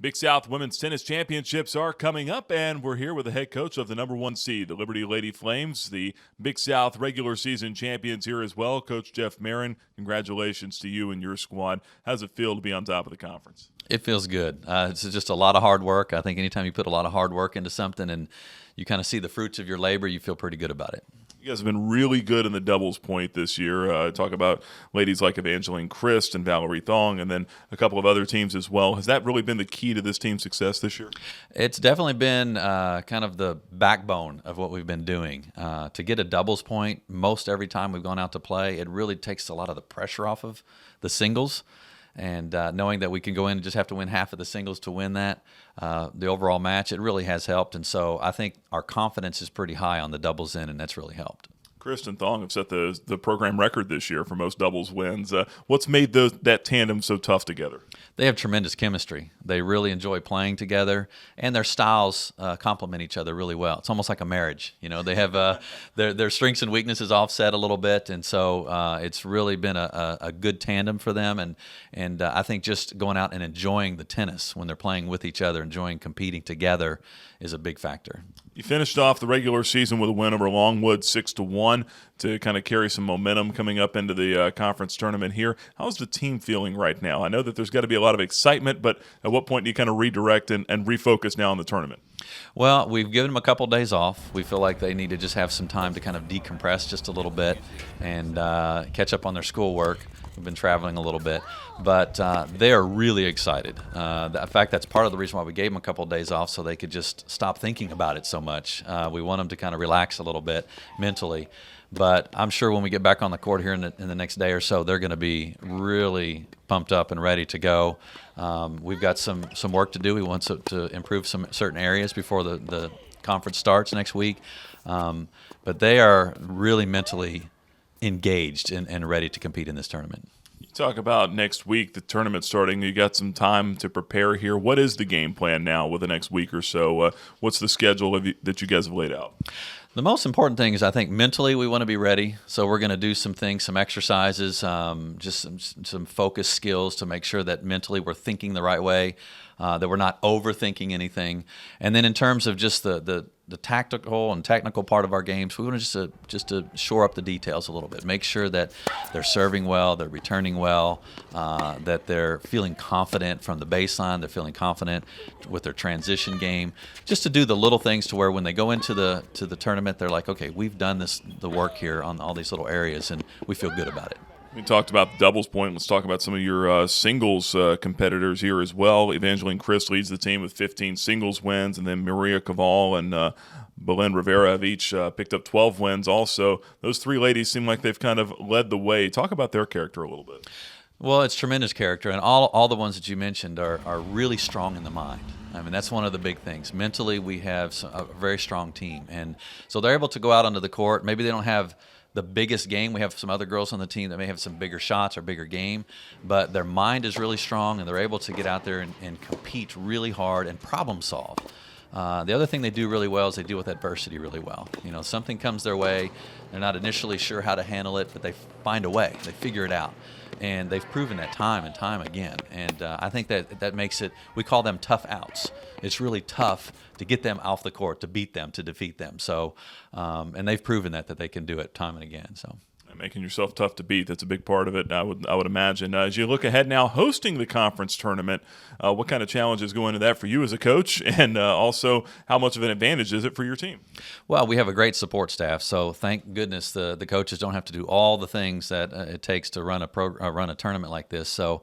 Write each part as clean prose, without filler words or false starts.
Big South Women's Tennis Championships are coming up, and we're here with the head coach of the number one seed, the Liberty Lady Flames, the Big South regular season champions here as well. Coach Jeff Maren, congratulations to you and your squad. How does it feel to be on top of the conference? It feels good. It's just a lot of hard work. I think anytime you put a lot of hard work into something and you kind of see the fruits of your labor, you feel pretty good about it. You guys have been really good in the doubles point this year. Talk about ladies like Evangeline Christ and Valerie Thong, and then a couple of other teams as well. Has that really been the key to this team's success this year? It's definitely been kind of the backbone of what we've been doing. To get a doubles point most every time we've gone out to play, it really takes a lot of the pressure off of the singles. And knowing that we can go in and just have to win half of the singles to win that, the overall match, it really has helped. And so I think our confidence is pretty high on the doubles end, and that's really helped. Christ and Thong have set the program record this year for most doubles wins. What's made that tandem so tough together? They have tremendous chemistry. They really enjoy playing together, and their styles complement each other really well. It's almost like a marriage. You know, they have their strengths and weaknesses offset a little bit, and so it's really been a good tandem for them. And I think just going out and enjoying the tennis when they're playing with each other, enjoying competing together, is a big factor. You finished off the regular season with a win over Longwood 6-1 to kind of carry some momentum coming up into the conference tournament here. How's the team feeling right now? I know that there's got to be a lot of excitement, but at what point do you kind of redirect and refocus now on the tournament? Well, we've given them a couple days off. We feel like they need to just have some time to kind of decompress just a little bit and catch up on their schoolwork. We've been traveling a little bit, but they are really excited. In fact, that's part of the reason why we gave them a couple of days off, so they could just stop thinking about it so much. We want them to kind of relax a little bit mentally. But I'm sure when we get back on the court here in the next day or so, they're going to be really pumped up and ready to go. We've got some work to do. We want to improve some certain areas before the conference starts next week. But they are really mentally engaged and ready to compete in this tournament. You talk about next week, the tournament starting. You got some time to prepare here. What is the game plan now with the next week or so? What's the schedule that you guys have laid out? The most important thing is I think mentally we want to be ready. So we're going to do some things, some exercises, just some focus skills to make sure that mentally we're thinking the right way, that we're not overthinking anything. And then in terms of just the tactical and technical part of our games, we want to just to shore up the details a little bit, make sure that they're serving well, they're returning well, that they're feeling confident from the baseline, they're feeling confident with their transition game, just to do the little things to where when they go into the tournament, they're like, okay, we've done the work here on all these little areas, and we feel good about it. We talked about the doubles point. Let's talk about some of your singles competitors here as well. Evangeline Christ leads the team with 15 singles wins, and then Maria Caval and Belen Rivera have each picked up 12 wins also. Those three ladies seem like they've kind of led the way. Talk about their character a little bit. Well, it's tremendous character, and all the ones that you mentioned are really strong in the mind. I mean, that's one of the big things. Mentally, we have a very strong team, and so they're able to go out onto the court. Maybe they don't have the biggest game. We have some other girls on the team that may have some bigger shots or bigger game, but their mind is really strong, and they're able to get out there and compete really hard and problem solve. The other thing they do really well is they deal with adversity really well. You know, something comes their way, they're not initially sure how to handle it, but they find a way. They figure it out. And they've proven that time and time again. And I think that makes it, we call them tough outs. It's really tough to get them off the court, to beat them, to defeat them. So, and they've proven that they can do it time and again. So. Making yourself tough to beat, that's a big part of it, I would imagine. As you look ahead now, hosting the conference tournament, what kind of challenges go into that for you as a coach, and also how much of an advantage is it for your team? Well, we have a great support staff, so thank goodness the coaches don't have to do all the things that it takes to run a tournament like this. So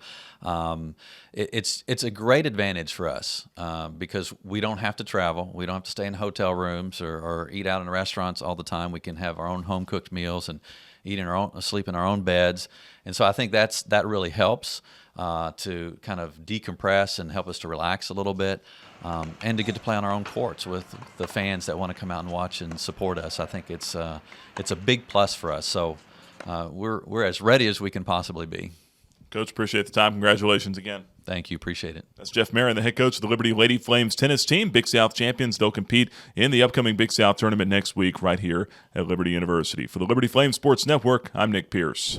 it's a great advantage for us because we don't have to travel. We don't have to stay in hotel rooms or eat out in restaurants all the time. We can have our own home-cooked meals and sleep in our own beds. And so I think that really helps to kind of decompress and help us to relax a little bit, and to get to play on our own courts with the fans that want to come out and watch and support us. I think it's a big plus for us. So we're as ready as we can possibly be. Coach, appreciate the time. Congratulations again. Thank you. Appreciate it. That's Jeff Maren, the head coach of the Liberty Lady Flames tennis team, Big South champions. They'll compete in the upcoming Big South tournament next week right here at Liberty University. For the Liberty Flames Sports Network, I'm Nick Pierce.